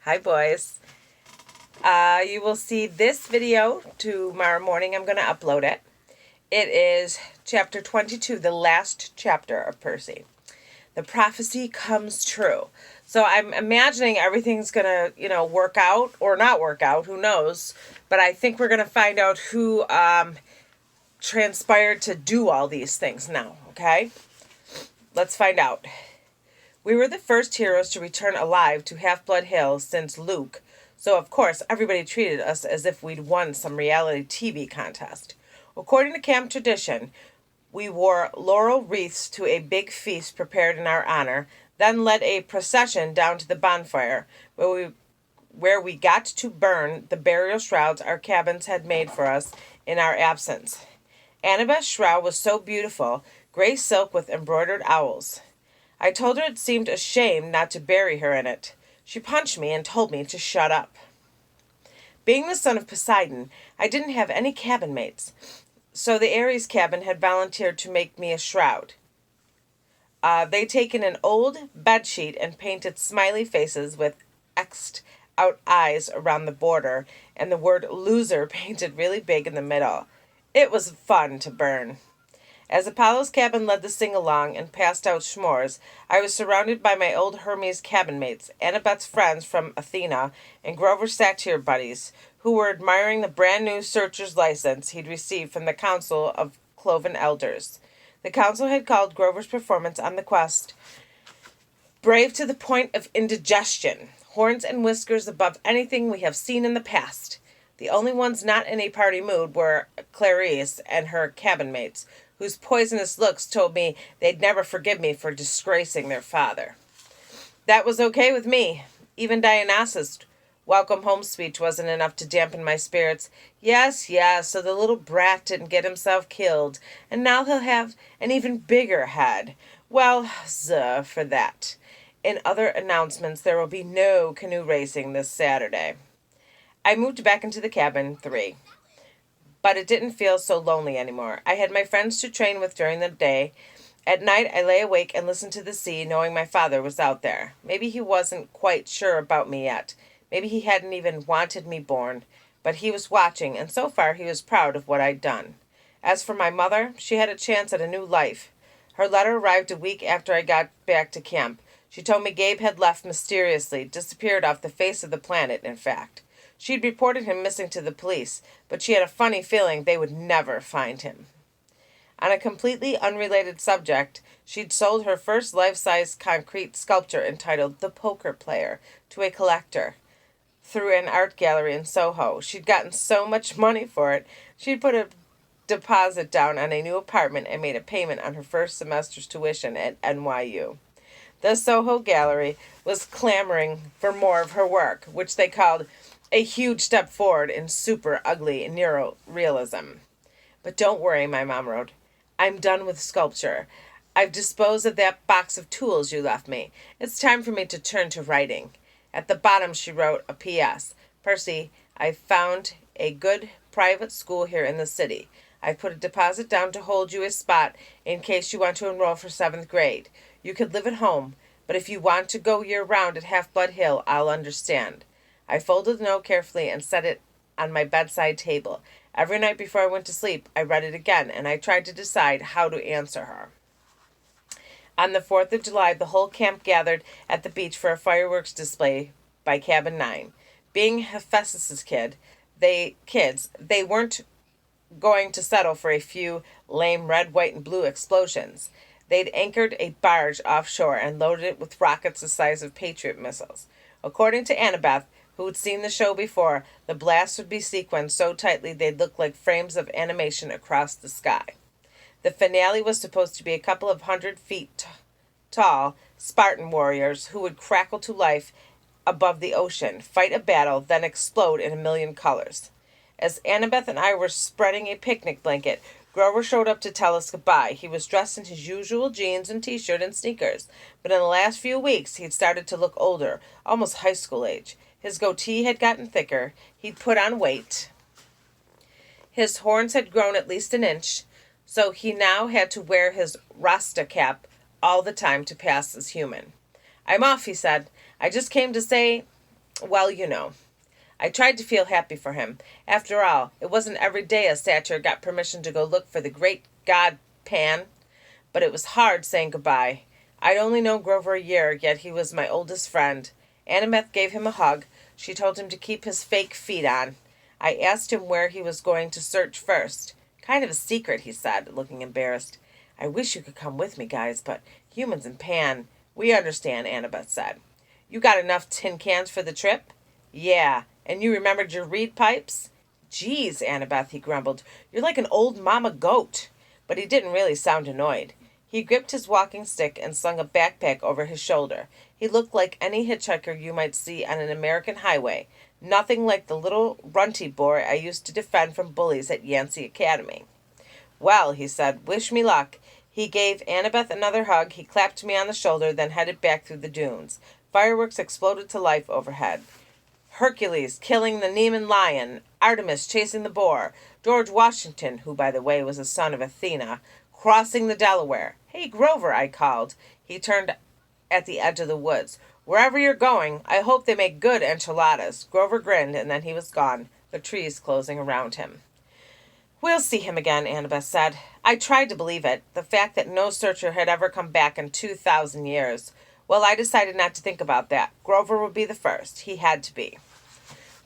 Hi, boys. You will see this video tomorrow morning. I'm going to upload it. It is chapter 22, the last chapter of Percy. The prophecy comes true. So I'm imagining everything's going to, work out or not work out. Who knows? But I think we're going to find out who transpired to do all these things now, okay? Let's find out. We were the first heroes to return alive to Half-Blood Hill since Luke, so of course everybody treated us as if we'd won some reality TV contest. According to camp tradition, we wore laurel wreaths to a big feast prepared in our honor, then led a procession down to the bonfire, where we got to burn the burial shrouds our cabins had made for us in our absence. Annabeth's shroud was so beautiful, gray silk with embroidered owls. I told her it seemed a shame not to bury her in it. She punched me and told me to shut up. Being the son of Poseidon, I didn't have any cabin mates, so the Ares cabin had volunteered to make me a shroud. They'd taken an old bedsheet and painted smiley faces with X'd out eyes around the border and the word loser painted really big in the middle. It was fun to burn. As Apollo's cabin led the sing-along and passed out s'mores, I was surrounded by my old Hermes cabin mates, Annabeth's friends from Athena, and Grover's satyr buddies, who were admiring the brand-new searcher's license he'd received from the Council of Cloven Elders. The council had called Grover's performance on the quest brave to the point of indigestion, horns and whiskers above anything we have seen in the past. The only ones not in a party mood were Clarice and her cabin mates, whose poisonous looks told me they'd never forgive me for disgracing their father. That was okay with me. Even Dionysus' welcome home speech wasn't enough to dampen my spirits. Yes, so the little brat didn't get himself killed, and now he'll have an even bigger head. Well, for that. In other announcements, there will be no canoe racing this Saturday. I moved back into the cabin 3. But it didn't feel so lonely anymore. I had my friends to train with during the day. At night, I lay awake and listened to the sea, knowing my father was out there. Maybe he wasn't quite sure about me yet. Maybe he hadn't even wanted me born. But he was watching, and so far he was proud of what I'd done. As for my mother, she had a chance at a new life. Her letter arrived a week after I got back to camp. She told me Gabe had left mysteriously, disappeared off the face of the planet, in fact. She'd reported him missing to the police, but she had a funny feeling they would never find him. On a completely unrelated subject, she'd sold her first life-size concrete sculpture entitled The Poker Player to a collector through an art gallery in Soho. She'd gotten so much money for it, she'd put a deposit down on a new apartment and made a payment on her first semester's tuition at NYU. The Soho Gallery was clamoring for more of her work, which they called a huge step forward in super ugly neorealism. But don't worry, my mom wrote. I'm done with sculpture. I've disposed of that box of tools you left me. It's time for me to turn to writing. At the bottom she wrote a P.S. Percy, I've found a good private school here in the city. I've put a deposit down to hold you a spot in case you want to enroll for 7th grade. You could live at home, but if you want to go year-round at Half-Blood Hill, I'll understand. I folded the note carefully and set it on my bedside table. Every night before I went to sleep, I read it again, and I tried to decide how to answer her. On the 4th of July, the whole camp gathered at the beach for a fireworks display by Cabin 9. Being Hephaestus' kids, they weren't going to settle for a few lame red, white, and blue explosions. They'd anchored a barge offshore and loaded it with rockets the size of Patriot missiles. According to Annabeth, who'd seen the show before, the blasts would be sequenced so tightly they'd look like frames of animation across the sky. The finale was supposed to be a couple of 100 feet tall Spartan warriors who would crackle to life above the ocean, fight a battle, then explode in a million colors. As Annabeth and I were spreading a picnic blanket, Grover showed up to tell us goodbye. He was dressed in his usual jeans and t-shirt and sneakers, but in the last few weeks he'd started to look older, almost high school age. His goatee had gotten thicker. He'd put on weight. His horns had grown at least an inch, so he now had to wear his Rasta cap all the time to pass as human. I'm off, he said. I just came to say Well, I tried to feel happy for him. After all, it wasn't every day a satyr got permission to go look for the great god Pan. But it was hard saying goodbye. I'd only known Grover a year, yet he was my oldest friend. Annabeth gave him a hug. She told him to keep his fake feet on. I asked him where he was going to search first. Kind of a secret, he said, looking embarrassed. I wish you could come with me, guys, but humans and Pan. We understand, Annabeth said. You got enough tin cans for the trip? Yeah. And you remembered your reed pipes? Geez, Annabeth, he grumbled. You're like an old mama goat. But he didn't really sound annoyed. He gripped his walking stick and slung a backpack over his shoulder. He looked like any hitchhiker you might see on an American highway. Nothing like the little runty boy I used to defend from bullies at Yancey Academy. Well, he said, wish me luck. He gave Annabeth another hug. He clapped me on the shoulder, then headed back through the dunes. Fireworks exploded to life overhead. Hercules killing the Nemean lion, Artemis chasing the boar, George Washington, who, by the way, was a son of Athena, crossing the Delaware. Hey, Grover, I called. He turned at the edge of the woods. Wherever you're going, I hope they make good enchiladas. Grover grinned, and then he was gone, the trees closing around him. We'll see him again, Annabeth said. I tried to believe it, the fact that no searcher had ever come back in 2,000 years. Well, I decided not to think about that. Grover would be the first. He had to be.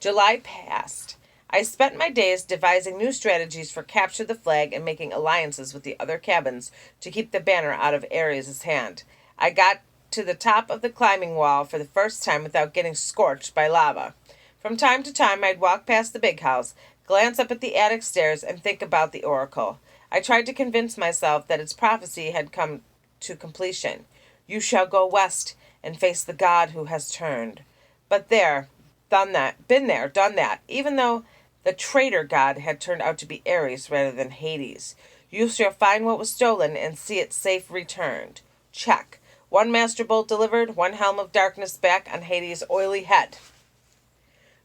July passed. I spent my days devising new strategies for capture the flag and making alliances with the other cabins to keep the banner out of Ares' hand. I got to the top of the climbing wall for the first time without getting scorched by lava. From time to time, I'd walk past the big house, glance up at the attic stairs, and think about the oracle. I tried to convince myself that its prophecy had come to completion. You shall go west and face the god who has turned. But been there, done that, even though the traitor god had turned out to be Ares rather than Hades. You shall find what was stolen and see it safe returned. Check. One master bolt delivered, one helm of darkness back on Hades' oily head.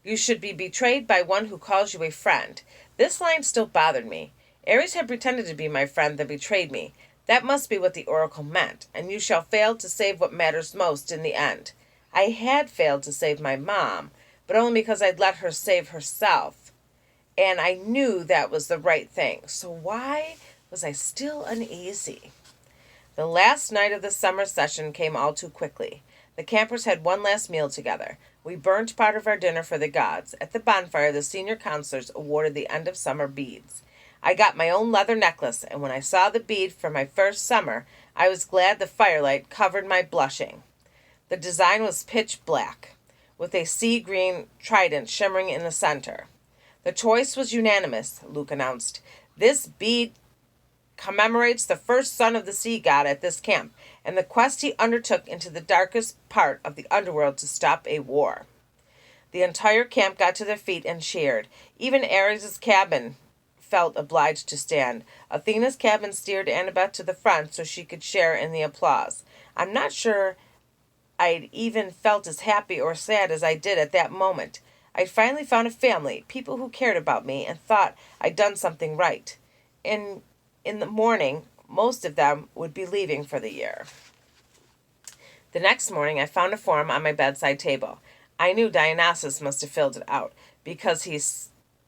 You should be betrayed by one who calls you a friend. This line still bothered me. Ares had pretended to be my friend, then betrayed me. That must be what the oracle meant, and you shall fail to save what matters most in the end. I had failed to save my mom, but only because I'd let her save herself. And I knew that was the right thing. So why was I still uneasy? The last night of the summer session came all too quickly. The campers had one last meal together. We burnt part of our dinner for the gods. At the bonfire, the senior counselors awarded the end-of-summer beads. I got my own leather necklace, and when I saw the bead for my first summer, I was glad the firelight covered my blushing. The design was pitch black, with a sea green trident shimmering in the center. The choice was unanimous, Luke announced. This bead commemorates the first son of the sea god at this camp, and the quest he undertook into the darkest part of the underworld to stop a war. The entire camp got to their feet and cheered. Even Ares' cabin felt obliged to stand. Athena's cabin steered Annabeth to the front so she could share in the applause. I'm not sure I'd even felt as happy or sad as I did at that moment. I'd finally found a family, people who cared about me and thought I'd done something right. In the morning, most of them would be leaving for the year. The next morning, I found a form on my bedside table. I knew Dionysus must have filled it out, because he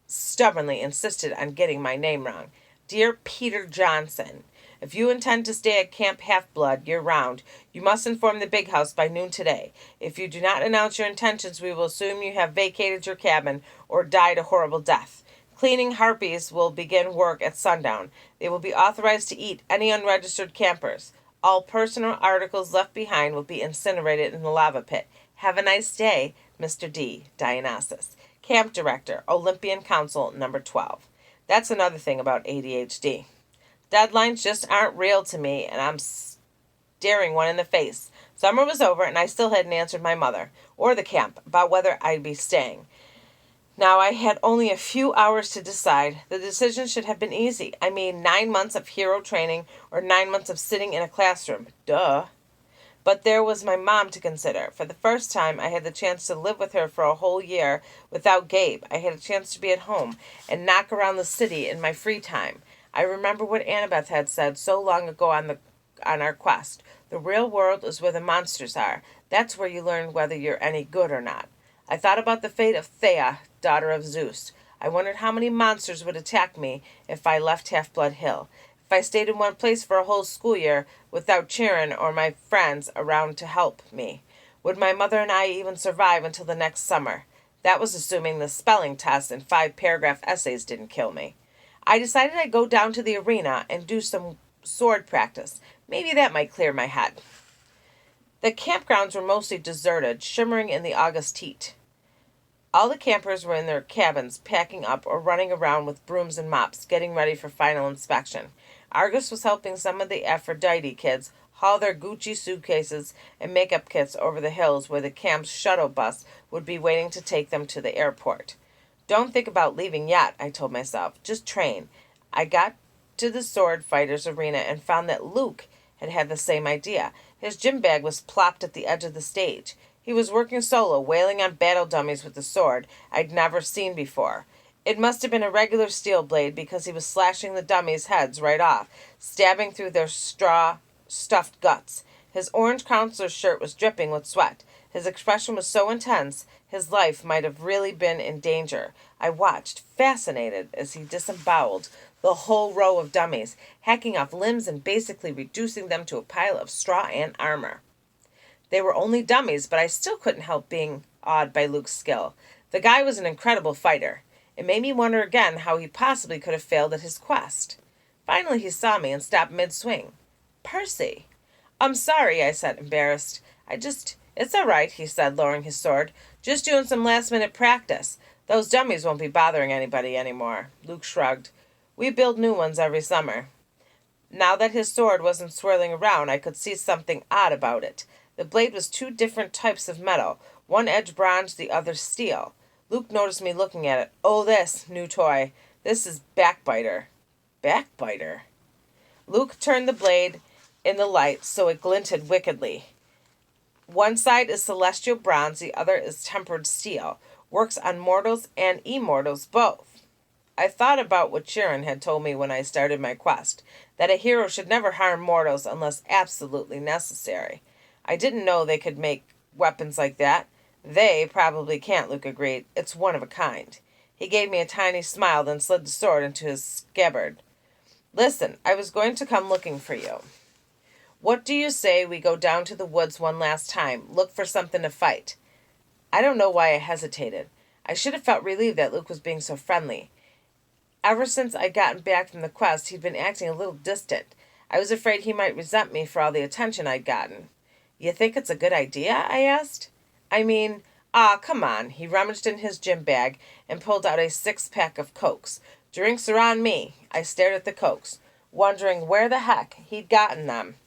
stubbornly insisted on getting my name wrong. Dear Peter Johnson, if you intend to stay at Camp Half-Blood year-round, you must inform the big house by noon today. If you do not announce your intentions, we will assume you have vacated your cabin or died a horrible death. Cleaning harpies will begin work at sundown. They will be authorized to eat any unregistered campers. All personal articles left behind will be incinerated in the lava pit. Have a nice day, Mr. D. Dionysus. Camp Director, Olympian Council, number 12. That's another thing about ADHD. Deadlines just aren't real to me, and I'm staring one in the face. Summer was over, and I still hadn't answered my mother, or the camp, about whether I'd be staying. Now I had only a few hours to decide. The decision should have been easy. I mean, 9 months of hero training, or 9 months of sitting in a classroom. Duh. But there was my mom to consider. For the first time, I had the chance to live with her for a whole year without Gabe. I had a chance to be at home and knock around the city in my free time. I remember what Annabeth had said so long ago on our quest. The real world is where the monsters are. That's where you learn whether you're any good or not. I thought about the fate of Thea, daughter of Zeus. I wondered how many monsters would attack me if I left Half-Blood Hill. If I stayed in one place for a whole school year without Chiron or my friends around to help me. Would my mother and I even survive until the next summer? That was assuming the spelling test and 5-paragraph essays didn't kill me. I decided I'd go down to the arena and do some sword practice. Maybe that might clear my head. The campgrounds were mostly deserted, shimmering in the August heat. All the campers were in their cabins, packing up or running around with brooms and mops, getting ready for final inspection. Argus was helping some of the Aphrodite kids haul their Gucci suitcases and makeup kits over the hills where the camp's shuttle bus would be waiting to take them to the airport. Don't think about leaving yet, I told myself. Just train. I got to the sword fighters arena and found that Luke had the same idea. His gym bag was plopped at the edge of the stage. He was working solo, wailing on battle dummies with a sword I'd never seen before. It must have been a regular steel blade because he was slashing the dummies' heads right off, stabbing through their straw-stuffed guts. His orange counselor's shirt was dripping with sweat. His expression was so intense, his life might have really been in danger. I watched, fascinated, as he disemboweled the whole row of dummies, hacking off limbs and basically reducing them to a pile of straw and armor. They were only dummies, but I still couldn't help being awed by Luke's skill. The guy was an incredible fighter. It made me wonder again how he possibly could have failed at his quest. Finally he saw me and stopped mid-swing. "Percy." "I'm sorry," I said, embarrassed. It's all right," he said, lowering his sword. "Just doing some last-minute practice. Those dummies won't be bothering anybody anymore." Luke shrugged. "We build new ones every summer." Now that his sword wasn't swirling around, I could see something odd about it. The blade was 2 different types of metal, one edge bronze, the other steel. Luke noticed me looking at it. "Oh, this new toy. This is Backbiter." Backbiter? Luke turned the blade in the light so it glinted wickedly. One side is celestial bronze, the other is tempered steel. Works on mortals and immortals both. I thought about what Chiron had told me when I started my quest, that a hero should never harm mortals unless absolutely necessary. I didn't know they could make weapons like that. They probably can't, Luke agreed. It's one of a kind. He gave me a tiny smile, then slid the sword into his scabbard. "Listen, I was going to come looking for you. What do you say we go down to the woods one last time, look for something to fight?" I don't know why I hesitated. I should have felt relieved that Luke was being so friendly. Ever since I'd gotten back from the quest, he'd been acting a little distant. I was afraid he might resent me for all the attention I'd gotten. "You think it's a good idea?" I asked. Come on." He rummaged in his gym bag and pulled out a 6-pack of Cokes. "Drinks are on me." I stared at the Cokes, wondering where the heck he'd gotten them.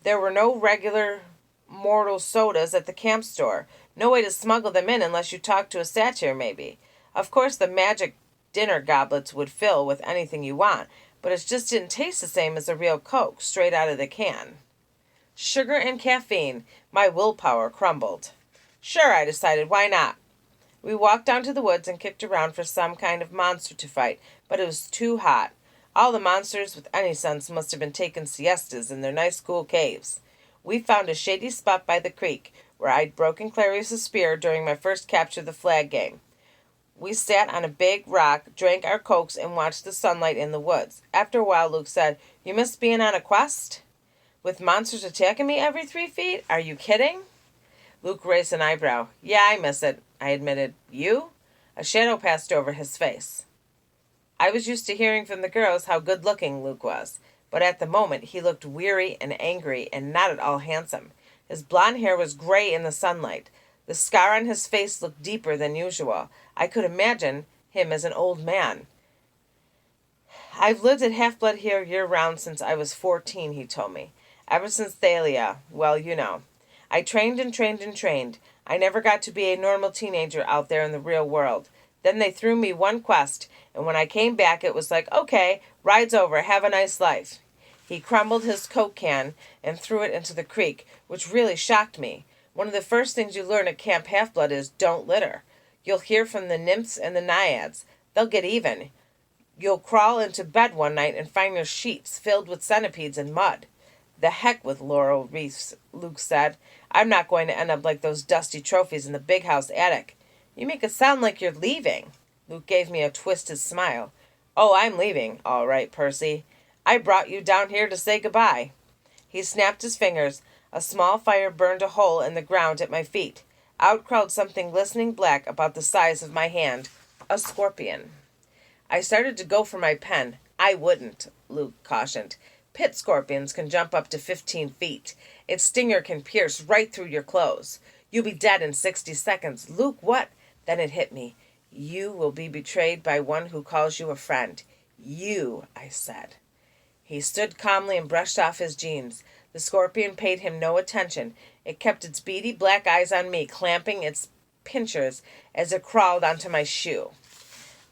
There were no regular mortal sodas at the camp store. No way to smuggle them in unless you talked to a satyr, maybe. Of course, the magic dinner goblets would fill with anything you want, but it just didn't taste the same as a real Coke, straight out of the can. Sugar and caffeine. My willpower crumbled. Sure, I decided, why not? We walked down to the woods and kicked around for some kind of monster to fight, but it was too hot. All the monsters with any sense must have been taking siestas in their nice cool caves. We found a shady spot by the creek, where I'd broken Clarice's spear during my first capture of the flag game. We sat on a big rock, drank our Cokes, and watched the sunlight in the woods. After a while, Luke said, "You miss being on a quest? With monsters attacking me every 3 feet? Are you kidding?" Luke raised an eyebrow. "Yeah, I miss it," I admitted. "You?" A shadow passed over his face. I was used to hearing from the girls how good-looking Luke was, but at the moment he looked weary and angry and not at all handsome. His blond hair was gray in the sunlight. The scar on his face looked deeper than usual. I could imagine him as an old man. "I've lived at Half-Blood Hill year-round since I was 14, he told me. "Ever since Thalia, well, you know. I trained and trained and trained. I never got to be a normal teenager out there in the real world. Then they threw me one quest, and when I came back it was like, okay, ride's over, have a nice life." He crumbled his Coke can and threw it into the creek, which really shocked me. One of the first things you learn at Camp Half-Blood is don't litter. You'll hear from the nymphs and the naiads. They'll get even. You'll crawl into bed one night and find your sheets filled with centipedes and mud. "The heck with laurel wreaths," Luke said. "I'm not going to end up like those dusty trophies in the big house attic." You make it sound like you're leaving. Luke gave me a twisted smile. Oh, I'm leaving, all right, Percy. I brought you down here to say goodbye. He snapped his fingers. A small fire burned a hole in the ground at my feet. Out crawled something glistening black about the size of my hand. A scorpion. I started to go for my pen. I wouldn't, Luke cautioned. Pit scorpions can jump up to 15 feet. Its stinger can pierce right through your clothes. You'll be dead in 60 seconds. Luke, what? Then it hit me. You will be betrayed by one who calls you a friend. You, I said. He stood calmly and brushed off his jeans. The scorpion paid him no attention. It kept its beady black eyes on me, clamping its pincers as it crawled onto my shoe.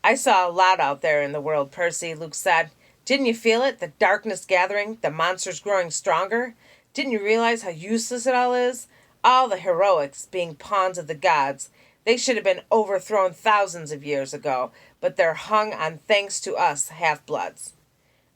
I saw a lot out there in the world, Percy, Luke said. Didn't you feel it? The darkness gathering, the monsters growing stronger? Didn't you realize how useless it all is? All the heroics being pawns of the gods. They should have been overthrown thousands of years ago, but they're hung on thanks to us half-bloods.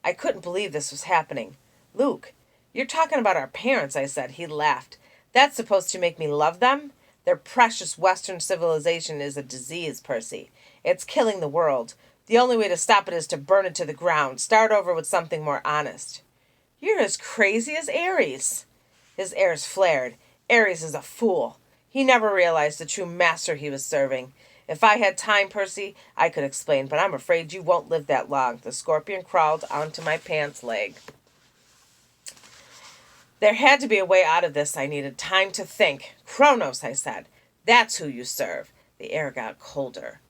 I couldn't believe this was happening. Luke, you're talking about our parents, I said. He laughed. That's supposed to make me love them? Their precious Western civilization is a disease, Percy. It's killing the world. The only way to stop it is to burn it to the ground. Start over with something more honest. You're as crazy as Ares. His airs flared. Ares is a fool. He never realized the true master he was serving. If I had time, Percy, I could explain, but I'm afraid you won't live that long. The scorpion crawled onto my pants leg. There had to be a way out of this. I needed time to think. Kronos, I said. That's who you serve. The air got colder.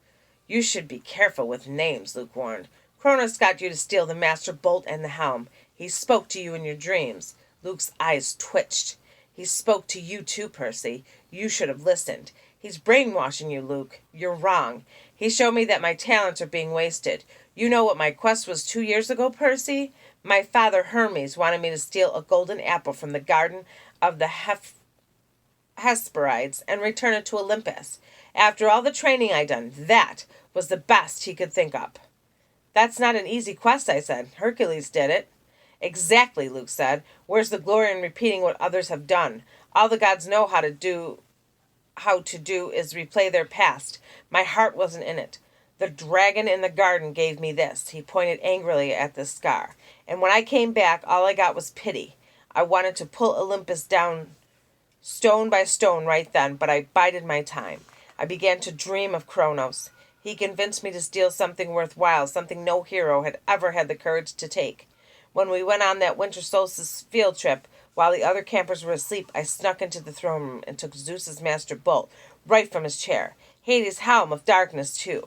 You should be careful with names, Luke warned. Kronos got you to steal the master bolt and the helm. He spoke to you in your dreams. Luke's eyes twitched. He spoke to you too, Percy. You should have listened. He's brainwashing you, Luke. You're wrong. He showed me that my talents are being wasted. You know what my quest was 2 years ago, Percy? My father, Hermes, wanted me to steal a golden apple from the garden of the Hesperides and return it to Olympus. After all the training I'd done, that was the best he could think up. That's not an easy quest, I said. Hercules did it. Exactly, Luke said. Where's the glory in repeating what others have done? All the gods know how to do is replay their past. My heart wasn't in it. The dragon in the garden gave me this. He pointed angrily at the scar. And when I came back, all I got was pity. I wanted to pull Olympus down stone by stone right then, but I bided my time. I began to dream of Kronos. He convinced me to steal something worthwhile, something no hero had ever had the courage to take. When we went on that winter solstice field trip, while the other campers were asleep, I snuck into the throne room and took Zeus's master bolt right from his chair. Hades' helm of darkness, too.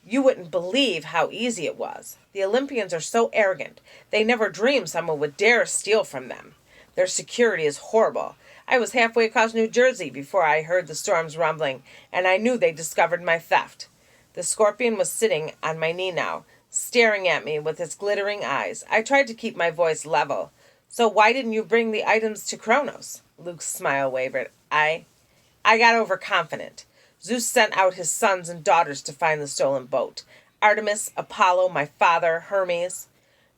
You wouldn't believe how easy it was. The Olympians are so arrogant. They never dreamed someone would dare steal from them. Their security is horrible. I was halfway across New Jersey before I heard the storms rumbling, and I knew they discovered my theft. The scorpion was sitting on my knee now, staring at me with its glittering eyes. I tried to keep my voice level. So why didn't you bring the items to Kronos? Luke's smile wavered. I got overconfident. Zeus sent out his sons and daughters to find the stolen boat. Artemis, Apollo, my father, Hermes.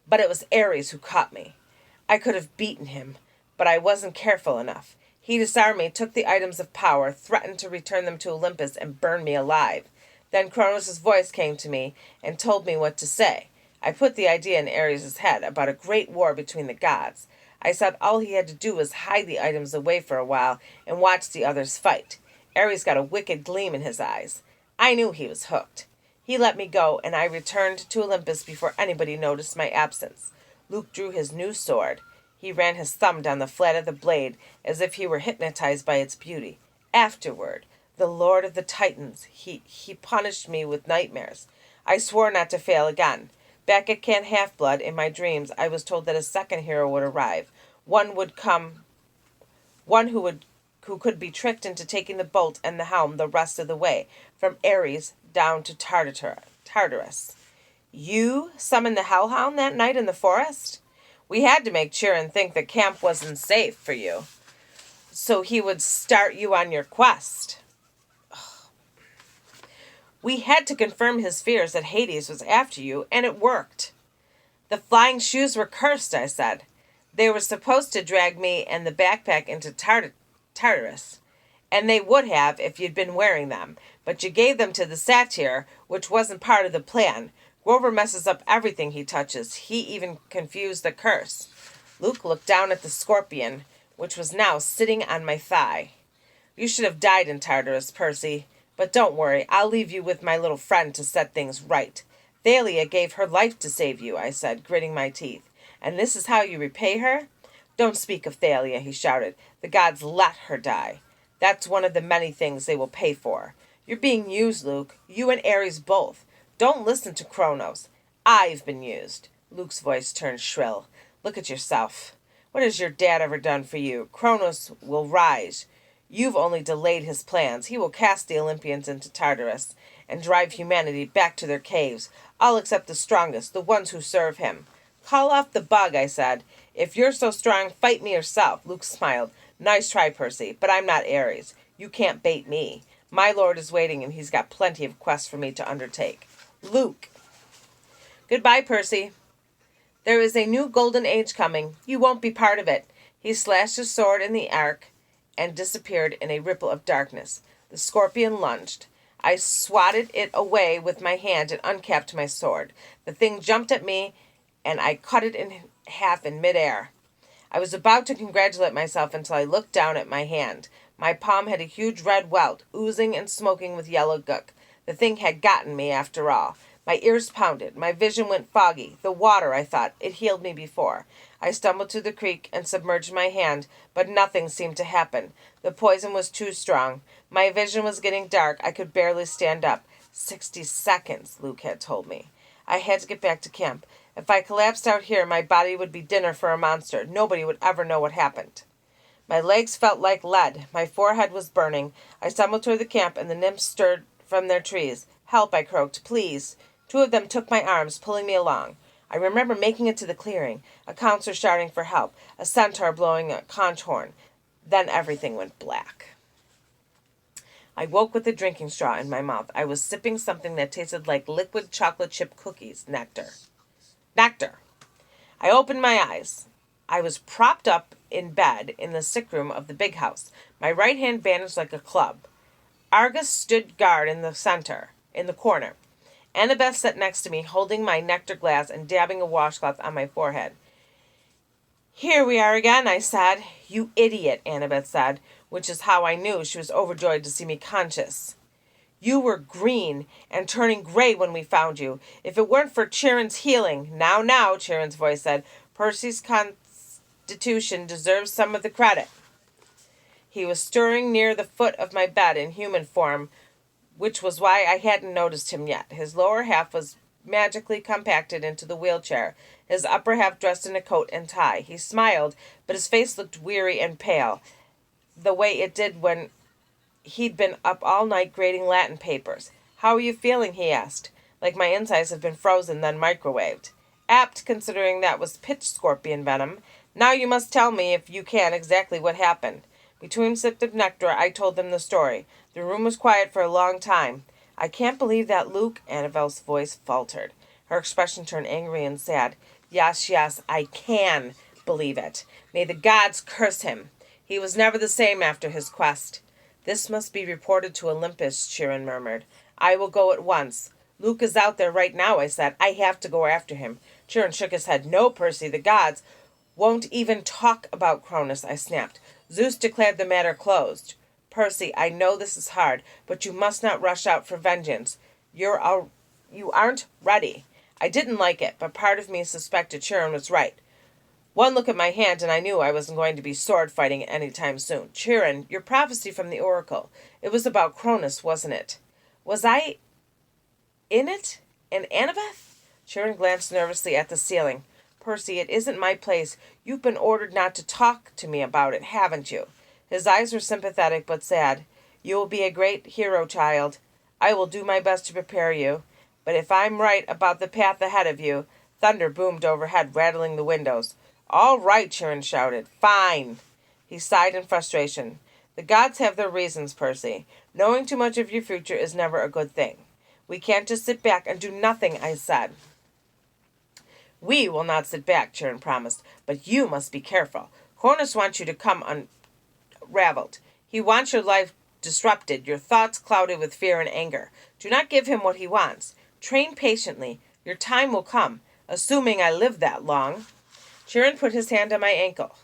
But it was Ares who caught me. I could have beaten him, but I wasn't careful enough. He disarmed me, took the items of power, threatened to return them to Olympus, and burn me alive. Then Kronos' voice came to me and told me what to say. I put the idea in Ares' head about a great war between the gods. I said all he had to do was hide the items away for a while and watch the others fight. Ares got a wicked gleam in his eyes. I knew he was hooked. He let me go, and I returned to Olympus before anybody noticed my absence. Luke drew his new sword. He ran his thumb down the flat of the blade as if he were hypnotized by its beauty. Afterward, the Lord of the Titans, he punished me with nightmares. I swore not to fail again. Back at Camp Half-Blood, in my dreams, I was told that a second hero would arrive. One who could be tricked into taking the bolt and the helm the rest of the way, from Ares down to Tartarus. You summoned the Hellhound that night in the forest? We had to make sure and think the camp wasn't safe for you, so he would start you on your quest. We had to confirm his fears that Hades was after you, and it worked. The flying shoes were cursed, I said. They were supposed to drag me and the backpack into Tartarus. And they would have if you'd been wearing them. But you gave them to the satyr, which wasn't part of the plan. Grover messes up everything he touches. He even confused the curse. Luke looked down at the scorpion, which was now sitting on my thigh. You should have died in Tartarus, Percy. But don't worry, I'll leave you with my little friend to set things right. Thalia gave her life to save you, I said, gritting my teeth. And this is how you repay her? Don't speak of Thalia, he shouted. The gods let her die. That's one of the many things they will pay for. You're being used, Luke. You and Ares both. Don't listen to Kronos. I've been used. Luke's voice turned shrill. Look at yourself. What has your dad ever done for you? Kronos will rise. You've only delayed his plans. He will cast the Olympians into Tartarus and drive humanity back to their caves, all except the strongest, the ones who serve him. Call off the bug, I said. If you're so strong, fight me yourself. Luke smiled. Nice try, Percy, but I'm not Ares. You can't bait me. My lord is waiting, and he's got plenty of quests for me to undertake. Luke. Goodbye, Percy. There is a new golden age coming. You won't be part of it. He slashed his sword in the arc and disappeared in a ripple of darkness. The scorpion lunged. I swatted it away with my hand and uncapped my sword. The thing jumped at me, and I cut it in half in midair. I was about to congratulate myself until I looked down at my hand. My palm had a huge red welt, oozing and smoking with yellow gook. The thing had gotten me after all. My ears pounded. My vision went foggy. The water, I thought. It healed me before. I stumbled to the creek and submerged my hand, but nothing seemed to happen. The poison was too strong. My vision was getting dark. I could barely stand up. 60 seconds, Luke had told me. I had to get back to camp. If I collapsed out here, my body would be dinner for a monster. Nobody would ever know what happened. My legs felt like lead. My forehead was burning. I stumbled toward the camp, and the nymphs stirred from their trees. Help, I croaked. Please. 2 of them took my arms, pulling me along. I remember making it to the clearing, a counselor shouting for help, a centaur blowing a conch horn. Then everything went black. I woke with a drinking straw in my mouth. I was sipping something that tasted like liquid chocolate chip cookies. Nectar. I opened my eyes. I was propped up in bed in the sick room of the big house, my right hand bandaged like a club. Argus stood guard in the corner. Annabeth sat next to me, holding my nectar glass and dabbing a washcloth on my forehead. Here we are again, I said. You idiot, Annabeth said, which is how I knew she was overjoyed to see me conscious. You were green and turning gray when we found you. If it weren't for Chiron's healing. Now, Chiron's voice said, Percy's constitution deserves some of the credit. He was stirring near the foot of my bed in human form, which was why I hadn't noticed him yet. His lower half was magically compacted into the wheelchair, his upper half dressed in a coat and tie. He smiled, but his face looked weary and pale, the way it did when he'd been up all night grading Latin papers. How are you feeling? He asked. Like my insides have been frozen, then microwaved. Apt, considering that was pitch scorpion venom. Now you must tell me, if you can, exactly what happened. Between sips of nectar, I told them the story. The room was quiet for a long time. I can't believe that, Luke, Annabelle's voice faltered. Her expression turned angry and sad. Yes, I can believe it. May the gods curse him. He was never the same after his quest. This must be reported to Olympus, Chiron murmured. I will go at once. Luke is out there right now, I said. I have to go after him. Chiron shook his head. No, Percy, the gods won't even talk about Cronus, I snapped. Zeus declared the matter closed. Percy, I know this is hard, but you must not rush out for vengeance. You aren't ready. I didn't like it, but part of me suspected Chiron was right. One look at my hand, and I knew I wasn't going to be sword fighting any time soon. Chiron, your prophecy from the oracle. It was about Cronus, wasn't it? Was I in it? In Annabeth? Chiron glanced nervously at the ceiling. Percy, it isn't my place. You've been ordered not to talk to me about it, haven't you? His eyes were sympathetic but sad. You will be a great hero, child. I will do my best to prepare you. But if I'm right about the path ahead of you... Thunder boomed overhead, rattling the windows. All right, Chiron shouted. Fine. He sighed in frustration. The gods have their reasons, Percy. Knowing too much of your future is never a good thing. We can't just sit back and do nothing, I said. We will not sit back, Chiron promised, but you must be careful. Cronus wants you to come unraveled. He wants your life disrupted, your thoughts clouded with fear and anger. Do not give him what he wants. Train patiently. Your time will come, assuming I live that long. Chiron put his hand on my ankle.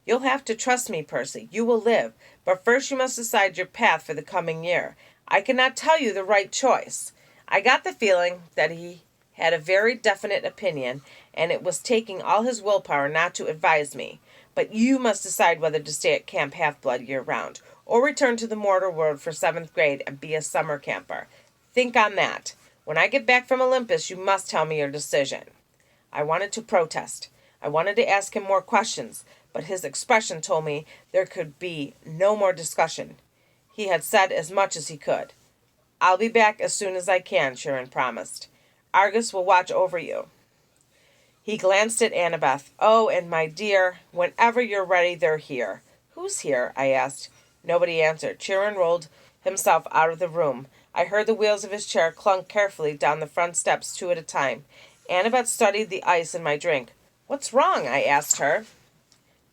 You'll have to trust me, Percy. You will live, but first you must decide your path for the coming year. I cannot tell you the right choice. I got the feeling that he had a very definite opinion, and it was taking all his willpower not to advise me. But you must decide whether to stay at Camp Half-Blood year-round, or return to the mortal world for 7th grade and be a summer camper. Think on that. When I get back from Olympus, you must tell me your decision. I wanted to protest. I wanted to ask him more questions, but his expression told me there could be no more discussion. He had said as much as he could. I'll be back as soon as I can, Chiron promised. Argus will watch over you. He glanced at Annabeth. Oh, and my dear, whenever you're ready, they're here. Who's here? I asked. Nobody answered. Chiron rolled himself out of the room. I heard the wheels of his chair clunk carefully down the front steps 2 at a time. Annabeth studied the ice in my drink. What's wrong? I asked her.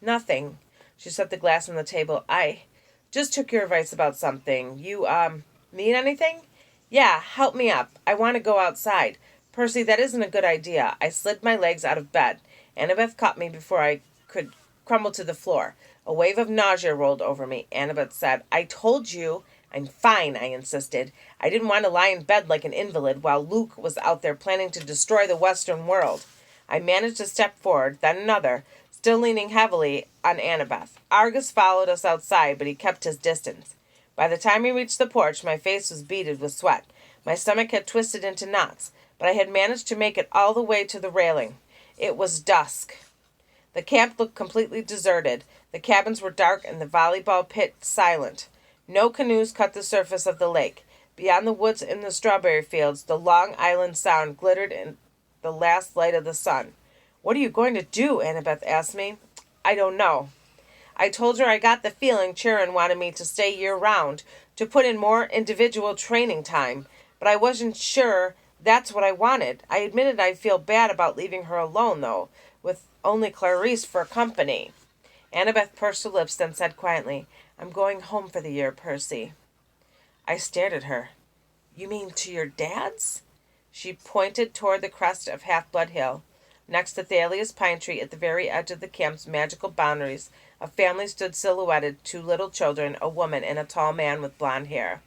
Nothing. She set the glass on the table. I just took your advice about something. You, need anything? Yeah, help me up. I want to go outside. Percy, that isn't a good idea. I slid my legs out of bed. Annabeth caught me before I could crumble to the floor. A wave of nausea rolled over me. Annabeth said, I told you. I'm fine, I insisted. I didn't want to lie in bed like an invalid while Luke was out there planning to destroy the Western world. I managed to step forward, then another, still leaning heavily on Annabeth. Argus followed us outside, but he kept his distance. By the time we reached the porch, my face was beaded with sweat. My stomach had twisted into knots, but I had managed to make it all the way to the railing. It was dusk. The camp looked completely deserted. The cabins were dark and the volleyball pit silent. No canoes cut the surface of the lake. Beyond the woods and the strawberry fields, the Long Island Sound glittered in the last light of the sun. What are you going to do? Annabeth asked me. I don't know. I told her I got the feeling Chiron wanted me to stay year-round, to put in more individual training time, but I wasn't sure that's what I wanted. I admitted I'd feel bad about leaving her alone, though, with only Clarice for company. Annabeth pursed her lips, then said quietly, I'm going home for the year, Percy. I stared at her. You mean to your dad's? She pointed toward the crest of Half-Blood Hill. Next to Thalia's pine tree at the very edge of the camp's magical boundaries, a family stood silhouetted, 2 little children, a woman, and a tall man with blonde hair.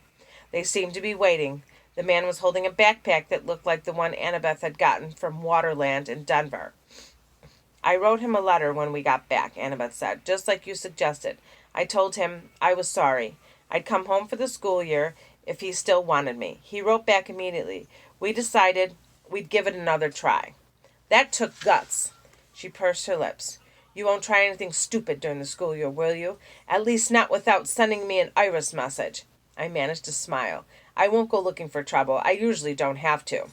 They seemed to be waiting. The man was holding a backpack that looked like the one Annabeth had gotten from Waterland in Denver. I wrote him a letter when we got back, Annabeth said, just like you suggested. I told him I was sorry. I'd come home for the school year if he still wanted me. He wrote back immediately. We decided we'd give it another try. That took guts. She pursed her lips. You won't try anything stupid during the school year, will you? At least not without sending me an Iris message. I managed to smile. I won't go looking for trouble. I usually don't have to.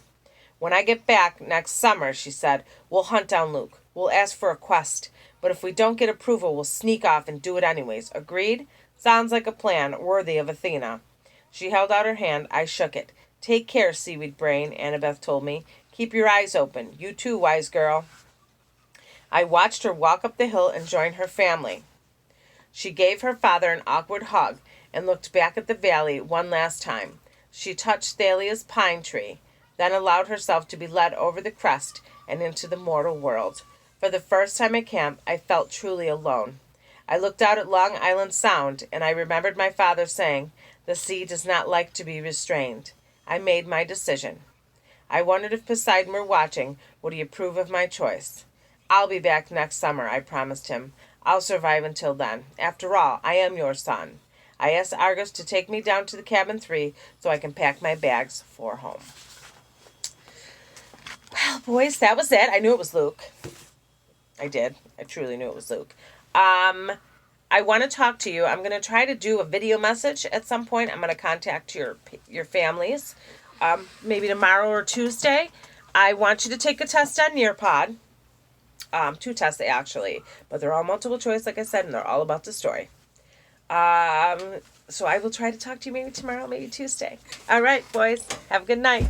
When I get back next summer, she said, we'll hunt down Luke. We'll ask for a quest. But if we don't get approval, we'll sneak off and do it anyways. Agreed? Sounds like a plan worthy of Athena. She held out her hand. I shook it. Take care, Seaweed Brain, Annabeth told me. Keep your eyes open. You too, wise girl. I watched her walk up the hill and join her family. She gave her father an awkward hug and looked back at the valley one last time. She touched Thalia's pine tree, then allowed herself to be led over the crest and into the mortal world. For the first time at camp, I felt truly alone. I looked out at Long Island Sound, and I remembered my father saying, the sea does not like to be restrained. I made my decision. I wondered if Poseidon were watching, would he approve of my choice? I'll be back next summer, I promised him. I'll survive until then. After all, I am your son. I asked Argus to take me down to the cabin 3 so I can pack my bags for home. Well, boys, that was it. I knew it was Luke. I did. I truly knew it was Luke. I want to talk to you. I'm going to try to do a video message at some point. I'm going to contact your families, maybe tomorrow or Tuesday. I want you to take a test on Nearpod. 2 tests actually, but they're all multiple choice, like I said, and they're all about the story. So I will try to talk to you maybe tomorrow, maybe Tuesday. All right, boys. Have a good night.